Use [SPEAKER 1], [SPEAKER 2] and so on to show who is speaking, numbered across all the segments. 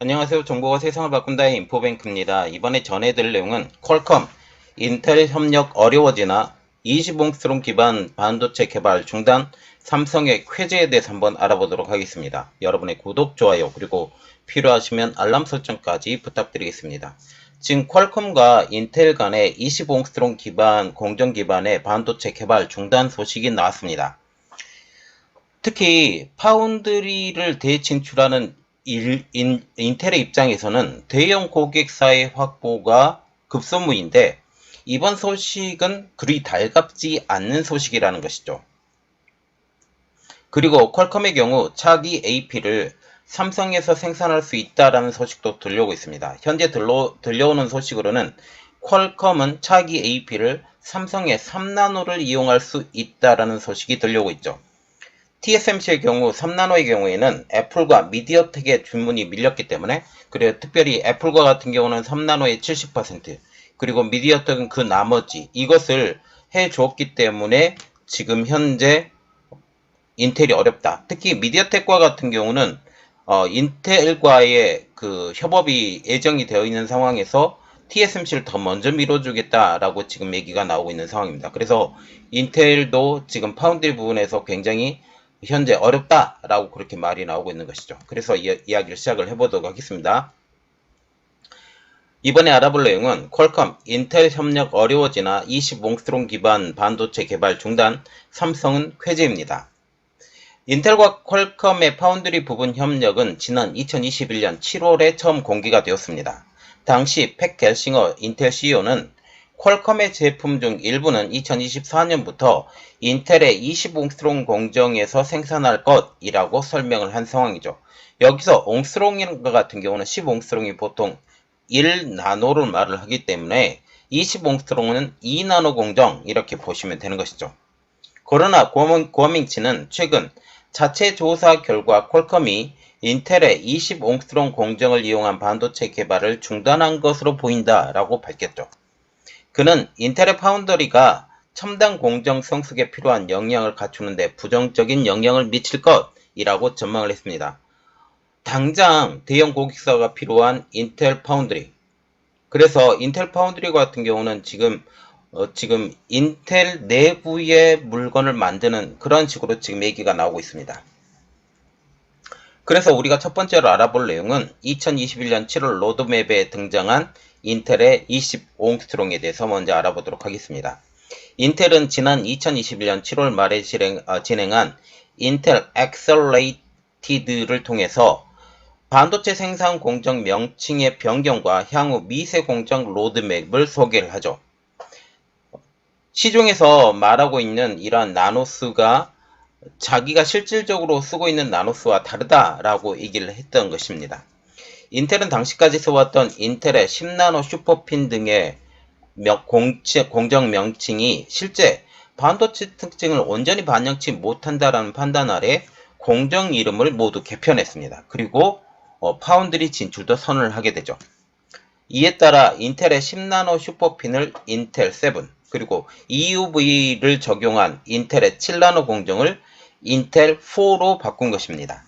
[SPEAKER 1] 안녕하세요. 정보가 세상을 바꾼다의 인포뱅크입니다. 이번에 전해드릴 내용은 퀄컴, 인텔 협력 어려워지나 20옹스트롬 기반 반도체 개발 중단, 삼성의 쾌재에 대해서 한번 알아보도록 하겠습니다. 여러분의 구독, 좋아요, 그리고 필요하시면 알람 설정까지 부탁드리겠습니다. 지금 퀄컴과 인텔 간의 20옹스트롬 기반 공정 기반의 반도체 개발 중단 소식이 나왔습니다. 특히 파운드리를 대진출하는 인텔의 입장에서는 대형 고객사의 확보가 급선무인데 이번 소식은 그리 달갑지 않는 소식이라는 것이죠. 그리고 퀄컴의 경우 차기 AP를 삼성에서 생산할 수 있다라는 소식도 들려오고 있습니다. 현재 들려오는 소식으로는 퀄컴은 차기 AP를 삼성의 3나노를 이용할 수 있다라는 소식이 들려오고 있죠. TSMC의 경우 3나노의 경우에는 애플과 미디어텍의 주문이 밀렸기 때문에, 그리고 특별히 애플과 같은 경우는 3나노의 70%, 그리고 미디어텍은 그 나머지 이것을 해줬기 때문에 지금 현재 인텔이 어렵다. 특히 미디어텍과 같은 경우는 인텔과의 그 협업이 예정이 되어 있는 상황에서 TSMC를 더 먼저 밀어주겠다라고 지금 얘기가 나오고 있는 상황입니다. 그래서 인텔도 지금 파운드리 부분에서 굉장히 현재 어렵다라고 그렇게 말이 나오고 있는 것이죠. 그래서 이야기를 시작을 해보도록 하겠습니다. 이번에 알아볼 내용은 퀄컴, 인텔 협력 어려워지나 20옹스트롬 기반 반도체 개발 중단, 삼성은 쾌재입니다. 인텔과 퀄컴의 파운드리 부분 협력은 지난 2021년 7월에 처음 공개가 되었습니다. 당시 팩 갤싱어 인텔 CEO는 퀄컴의 제품 중 일부는 2024년부터 인텔의 20옹스트롬 공정에서 생산할 것이라고 설명을 한 상황이죠. 여기서 옹스트롬 같은 경우는 10옹스트롬이 보통 1나노를 말을 하기 때문에 20옹스트롬은 2나노 공정 이렇게 보시면 되는 것이죠. 그러나 구어밍치는 최근 자체 조사 결과 퀄컴이 인텔의 20옹스트롬 공정을 이용한 반도체 개발을 중단한 것으로 보인다라고 밝혔죠. 그는 인텔의 파운더리가 첨단 공정 성숙에 필요한 역량을 갖추는 데 부정적인 영향을 미칠 것이라고 전망을 했습니다. 당장 대형 고객사가 필요한 인텔 파운드리. 그래서 인텔 파운드리 같은 경우는 지금 인텔 내부의 물건을 만드는 그런 식으로 지금 얘기가 나오고 있습니다. 그래서 우리가 첫 번째로 알아볼 내용은 2021년 7월 로드맵에 등장한 인텔의 20옹스트롱에 대해서 먼저 알아보도록 하겠습니다. 인텔은 지난 2021년 7월 말에 진행한 인텔 엑셀레이티드를 통해서 반도체 생산 공정 명칭의 변경과 향후 미세 공정 로드맵을 소개를 하죠. 시중에서 말하고 있는 이러한 나노스가 자기가 실질적으로 쓰고 있는 나노스와 다르다라고 얘기를 했던 것입니다. 인텔은 당시까지 써왔던 인텔의 10나노 슈퍼핀 등의 공정 명칭이 실제 반도체 특징을 온전히 반영치 못한다라는 판단 아래 공정 이름을 모두 개편했습니다. 그리고 파운드리 진출도 선언을 하게 되죠. 이에 따라 인텔의 10나노 슈퍼핀을 인텔 7, 그리고 EUV를 적용한 인텔의 7나노 공정을 인텔 4로 바꾼 것입니다.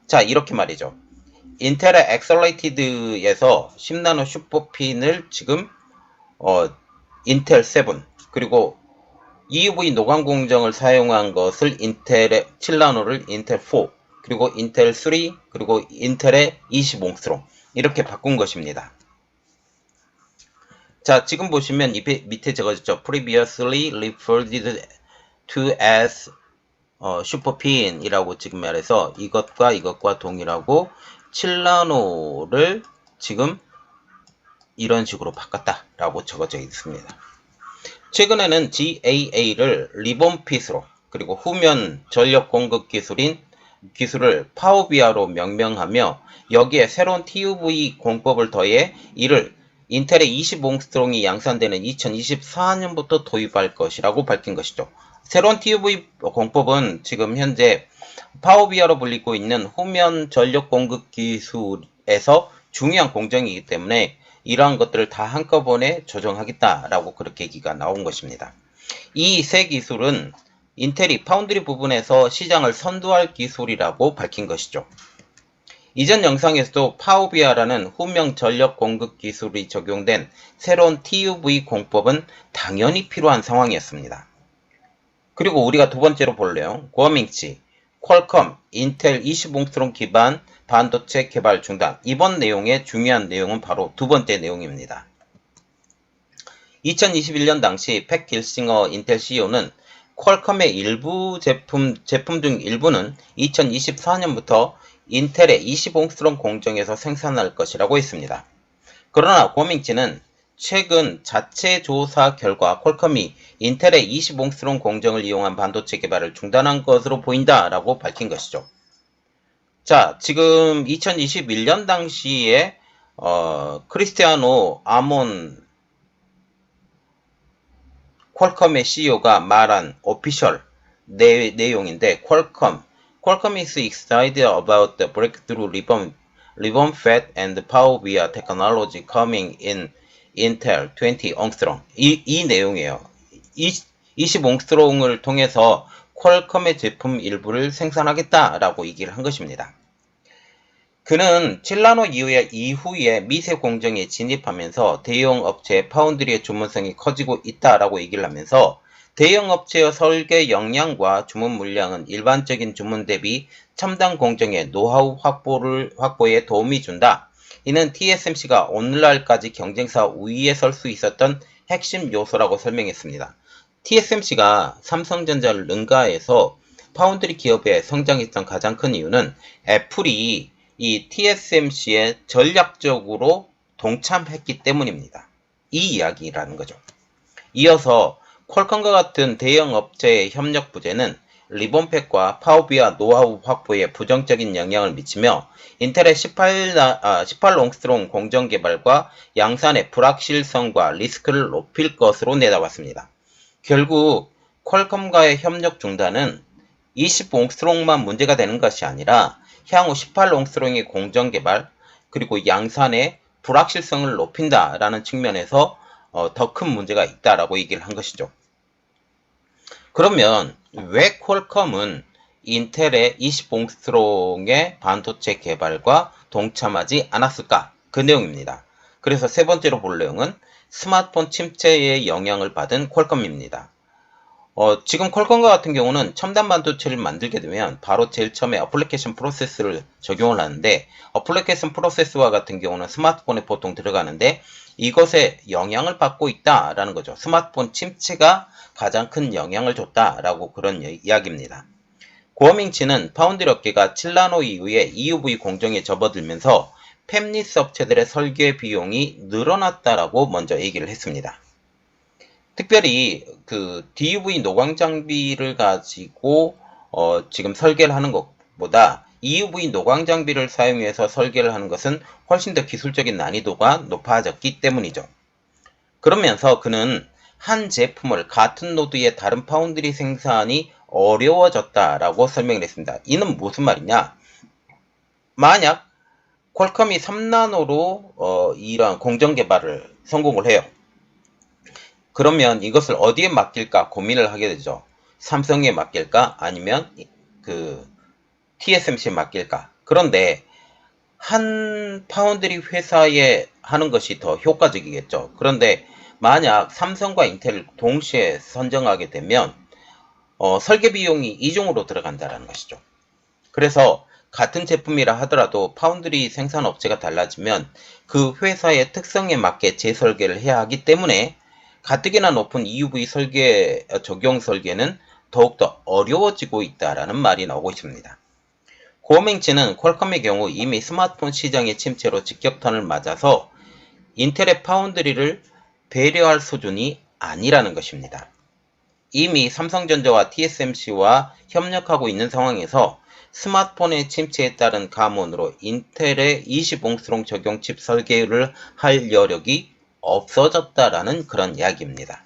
[SPEAKER 1] 자, 이렇게 말이죠. 인텔의 엑셀레이티드에서 10나노 슈퍼핀을 지금 인텔 7, 그리고 EUV 노광 공정을 사용한 것을 인텔의 7나노를 인텔 4, 그리고 인텔 3, 그리고 인텔의 20옹스트롬 이렇게 바꾼 것입니다. 자, 지금 보시면 밑에 적어졌죠. Previously referred to as 슈퍼핀 이라고 지금 말해서 이것과 동일하고 7나노를 지금 이런 식으로 바꿨다라고 적어져 있습니다. 최근에는 GAA를 리본핏으로, 그리고 후면 전력 공급 기술을 파워비아로 명명하며 여기에 새로운 TUV 공법을 더해 이를 인텔의 20옹스트롱이 양산되는 2024년부터 도입할 것이라고 밝힌 것이죠. 새로운 TUV 공법은 지금 현재 파워비아로 불리고 있는 후면 전력 공급 기술에서 중요한 공정이기 때문에 이러한 것들을 다 한꺼번에 조정하겠다라고 그렇게 얘기가 나온 것입니다. 이 새 기술은 인텔이 파운드리 부분에서 시장을 선도할 기술이라고 밝힌 것이죠. 이전 영상에서도 파워비아라는 후명 전력 공급 기술이 적용된 새로운 TUV 공법은 당연히 필요한 상황이었습니다. 그리고 우리가 두 번째로 볼래요. 구어밍치, 퀄컴, 인텔 20옹스트롱 기반 반도체 개발 중단. 이번 내용의 중요한 내용은 바로 두 번째 내용입니다. 2021년 당시 팩 길싱어 인텔 CEO는 퀄컴의 일부 제품 중 일부는 2024년부터 인텔의 20옹스트롱 공정에서 생산할 것이라고 했습니다. 그러나 구어밍치는 최근 자체 조사 결과 퀄컴이 인텔의 20옹스트롱 공정을 이용한 반도체 개발을 중단한 것으로 보인다라고 밝힌 것이죠. 자, 지금 2021년 당시에 크리스티아노 아몬 퀄컴의 CEO가 말한 오피셜 내용인데 Qualcomm is excited about the breakthrough ribbon fed and power via technology coming in Intel 20 옹스트롱. 이 내용이에요. 20옹스트롱을 통해서 퀄컴의 제품 일부를 생산하겠다라고 얘기를 한 것입니다. 그는 7나노 이후에 미세 공정에 진입하면서 대형 업체의 파운드리의 주문성이 커지고 있다라고 얘기를 하면서 대형 업체의 설계 역량과 주문 물량은 일반적인 주문 대비 첨단 공정의 노하우 확보에 도움이 준다. 이는 TSMC가 오늘날까지 경쟁사 우위에 설 수 있었던 핵심 요소라고 설명했습니다. TSMC가 삼성전자를 능가해서 파운드리 기업에 성장했던 가장 큰 이유는 애플이 이 TSMC에 전략적으로 동참했기 때문입니다. 이 이야기라는 거죠. 이어서 퀄컴과 같은 대형 업체의 협력 부재는 리본팩과 파워비아 노하우 확보에 부정적인 영향을 미치며 인텔의 18옹스트롱 공정 개발과 양산의 불확실성과 리스크를 높일 것으로 내다봤습니다. 결국 퀄컴과의 협력 중단은 20옹스트롱만 문제가 되는 것이 아니라 향후 18옹스트롱의 공정 개발 그리고 양산의 불확실성을 높인다라는 측면에서 더 큰 문제가 있다라고 얘기를 한 것이죠. 그러면 왜 퀄컴은 인텔의 20옹스트롱의 반도체 개발과 동참하지 않았을까? 그 내용입니다. 그래서 세 번째로 볼 내용은 스마트폰 침체의 영향을 받은 퀄컴입니다. 지금 퀄컴과 같은 경우는 첨단 반도체를 만들게 되면 바로 제일 처음에 어플리케이션 프로세스를 적용을 하는데 어플리케이션 프로세스와 같은 경우는 스마트폰에 보통 들어가는데 이것에 영향을 받고 있다라는 거죠. 스마트폰 침체가 가장 큰 영향을 줬다라고 그런 이야기입니다. 구어밍치는 파운드리 업계가 7나노 이후에 EUV 공정에 접어들면서 팹리스 업체들의 설계 비용이 늘어났다라고 먼저 얘기를 했습니다. 특별히 그 DUV 노광 장비를 가지고 지금 설계를 하는 것보다 EUV 노광 장비를 사용해서 설계를 하는 것은 훨씬 더 기술적인 난이도가 높아졌기 때문이죠. 그러면서 그는 한 제품을 같은 노드의 다른 파운드리 생산이 어려워졌다라고 설명을 했습니다. 이는 무슨 말이냐? 만약 퀄컴이 3나노로 이러한 공정 개발을 성공을 해요. 그러면 이것을 어디에 맡길까 고민을 하게 되죠. 삼성에 맡길까? 아니면 그 TSMC에 맡길까? 그런데 한 파운드리 회사에 하는 것이 더 효과적이겠죠. 그런데 만약 삼성과 인텔을 동시에 선정하게 되면 설계 비용이 이중으로 들어간다는 것이죠. 그래서 같은 제품이라 하더라도 파운드리 생산 업체가 달라지면 그 회사의 특성에 맞게 재설계를 해야 하기 때문에 가뜩이나 높은 EUV 적용 설계는 더욱더 어려워지고 있다라는 말이 나오고 있습니다. 구어밍치는 퀄컴의 경우 이미 스마트폰 시장의 침체로 직격탄을 맞아서 인텔의 파운드리를 배려할 수준이 아니라는 것입니다. 이미 삼성전자와 TSMC와 협력하고 있는 상황에서 스마트폰의 침체에 따른 감원으로 인텔의 20옹스트롱 적용 칩 설계를 할 여력이 없어졌다라는 그런 이야기입니다.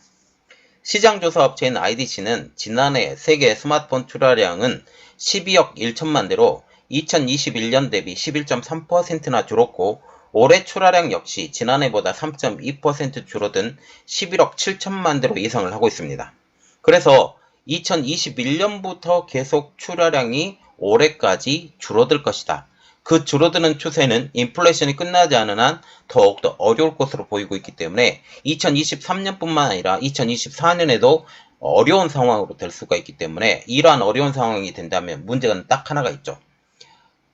[SPEAKER 1] 시장조사 업체인 IDC는 지난해 세계 스마트폰 출하량은 12억 1천만 대로 2021년 대비 11.3%나 줄었고 올해 출하량 역시 지난해보다 3.2% 줄어든 11억 7천만 대로 예상을 하고 있습니다. 그래서 2021년부터 계속 출하량이 올해까지 줄어들 것이다. 그 줄어드는 추세는 인플레이션이 끝나지 않은 한 더욱더 어려울 것으로 보이고 있기 때문에 2023년뿐만 아니라 2024년에도 어려운 상황으로 될 수가 있기 때문에 이러한 어려운 상황이 된다면 문제는 딱 하나가 있죠.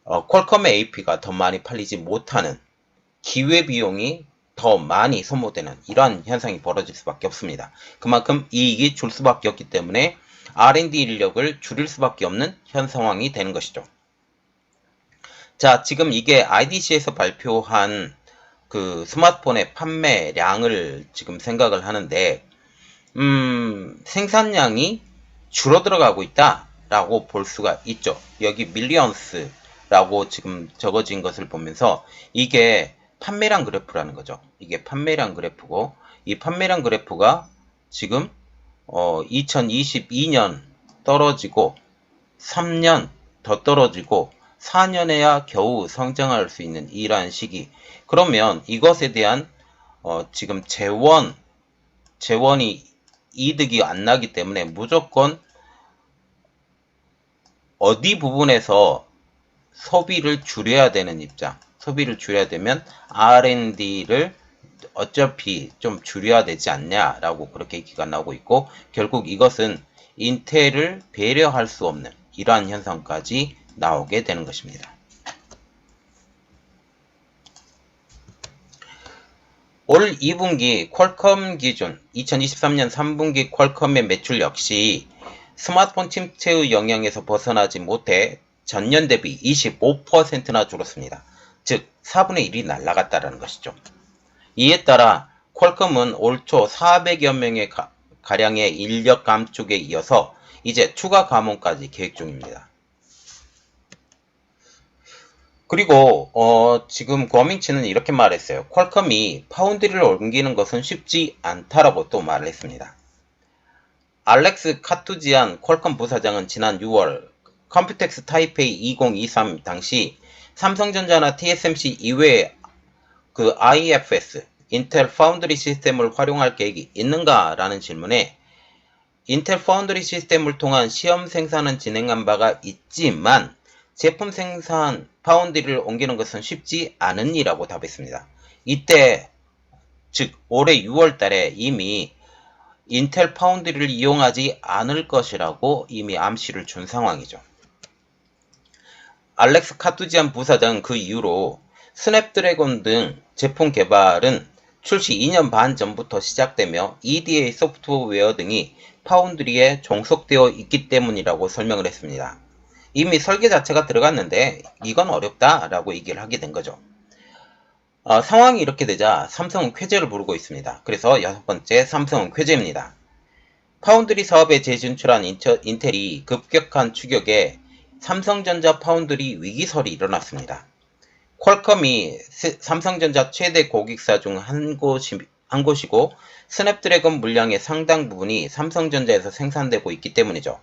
[SPEAKER 1] 퀄컴의 AP가 더 많이 팔리지 못하는 기회비용이 더 많이 소모되는 이러한 현상이 벌어질 수밖에 없습니다. 그만큼 이익이 줄 수밖에 없기 때문에 R&D 인력을 줄일 수밖에 없는 현 상황이 되는 것이죠. 자, 지금 이게 IDC에서 발표한 그 스마트폰의 판매량을 지금 생각을 하는데 생산량이 줄어들어가고 있다라고 볼 수가 있죠. 여기 밀리언스라고 지금 적어진 것을 보면서 이게 판매량 그래프라는 거죠. 이게 판매량 그래프고 이 판매량 그래프가 지금 2022년 떨어지고 3년 더 떨어지고 4년에야 겨우 성장할 수 있는 이러한 시기. 그러면 이것에 대한 지금 재원이 이득이 안 나기 때문에 무조건 어디 부분에서 소비를 줄여야 되는 입장. 소비를 줄여야 되면 R&D를 어차피 좀 줄여야 되지 않냐라고 그렇게 얘기가 나오고 있고 결국 이것은 인텔을 배려할 수 없는 이러한 현상까지 나오게 되는 것입니다. 올 2분기 퀄컴 기준 2023년 3분기 퀄컴의 매출 역시 스마트폰 침체의 영향에서 벗어나지 못해 전년 대비 25%나 줄었습니다. 즉 4분의 1이 날아갔다는 것이죠. 이에 따라 퀄컴은 올 초 400여 명의 가량의 인력 감축에 이어서 이제 추가 감원까지 계획 중입니다. 그리고 지금 구어밍치는 이렇게 말했어요. 퀄컴이 파운드리를 옮기는 것은 쉽지 않다라고 또 말을 했습니다. 알렉스 카투지안 퀄컴 부사장은 지난 6월 컴퓨텍스 타이페이 2023 당시 삼성전자나 TSMC 이외에 그 IFS, 인텔 파운드리 시스템을 활용할 계획이 있는가? 라는 질문에 인텔 파운드리 시스템을 통한 시험 생산은 진행한 바가 있지만 제품 생산 파운드리를 옮기는 것은 쉽지 않은 일이라고 답했습니다. 이때 즉 올해 6월 달에 이미 인텔 파운드리를 이용하지 않을 것이라고 이미 암시를 준 상황이죠. 알렉스 카투지안 부사장은 그 이후로 스냅드래곤 등 제품 개발은 출시 2년 반 전부터 시작되며 EDA 소프트웨어 등이 파운드리에 종속되어 있기 때문이라고 설명을 했습니다. 이미 설계 자체가 들어갔는데 이건 어렵다라고 얘기를 하게 된 거죠. 상황이 이렇게 되자 삼성은 쾌재를 부르고 있습니다. 그래서 6번째 삼성은 쾌재입니다. 파운드리 사업에 재진출한 인텔이 급격한 추격에 삼성전자 파운드리 위기설이 일어났습니다. 퀄컴이 삼성전자 최대 고객사 중 한 곳이고 스냅드래곤 물량의 상당 부분이 삼성전자에서 생산되고 있기 때문이죠.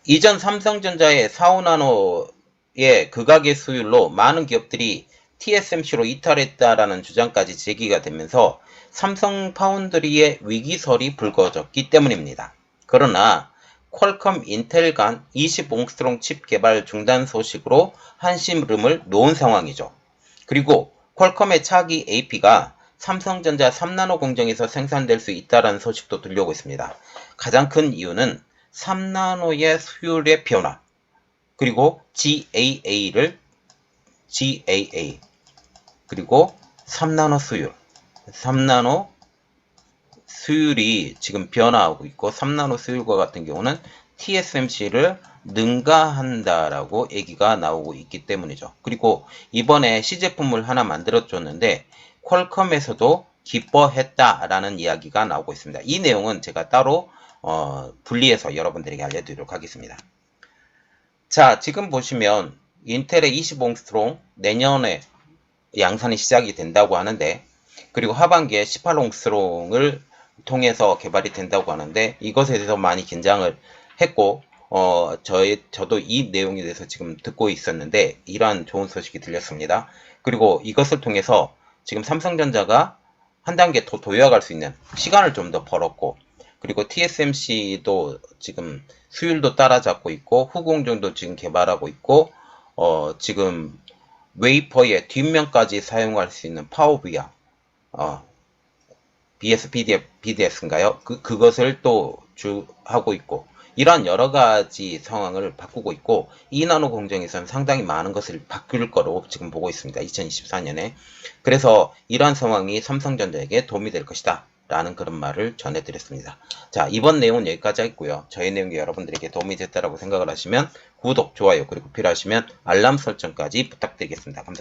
[SPEAKER 1] 이전 삼성전자의 45나노의 극악의 수율로 많은 기업들이 TSMC로 이탈했다라는 주장까지 제기가 되면서 삼성 파운드리의 위기설이 불거졌기 때문입니다. 그러나 퀄컴 인텔 간 20옹스트롱 칩 개발 중단 소식으로 한시름을 놓은 상황이죠. 그리고 퀄컴의 차기 AP가 삼성전자 3나노 공정에서 생산될 수 있다는 소식도 들려오고 있습니다. 가장 큰 이유는 3나노의 수율의 변화, 그리고 GAA, 그리고 3나노 수율이 지금 변화하고 있고 3나노 수율과 같은 경우는 TSMC를 능가한다라고 얘기가 나오고 있기 때문이죠. 그리고 이번에 시제품을 하나 만들어줬는데 퀄컴에서도 기뻐했다라는 이야기가 나오고 있습니다. 이 내용은 제가 따로 분리해서 여러분들에게 알려드리도록 하겠습니다. 자, 지금 보시면 인텔의 20옹스트롱 내년에 양산이 시작이 된다고 하는데 그리고 하반기에 18옹스트롱을 통해서 개발이 된다고 하는데 이것에 대해서 많이 긴장을 했고 저도 이 내용에 대해서 지금 듣고 있었는데 이러한 좋은 소식이 들렸습니다. 그리고 이것을 통해서 지금 삼성전자가 한 단계 더 도약할 수 있는 시간을 좀 더 벌었고 그리고 TSMC도 지금 수율도 따라잡고 있고 후공정도 지금 개발하고 있고 지금 웨이퍼의 뒷면까지 사용할 수 있는 파워VR BDS인가요? 그것을 또 하고 있고, 이러한 여러 가지 상황을 바꾸고 있고, 2나노 공정에서는 상당히 많은 것을 바뀔 거로 지금 보고 있습니다. 2024년에. 그래서 이러한 상황이 삼성전자에게 도움이 될 것이다. 라는 그런 말을 전해드렸습니다. 자, 이번 내용은 여기까지 하겠고요. 저희 내용이 여러분들에게 도움이 됐다고 생각을 하시면 구독, 좋아요, 그리고 필요하시면 알람 설정까지 부탁드리겠습니다. 감사합니다.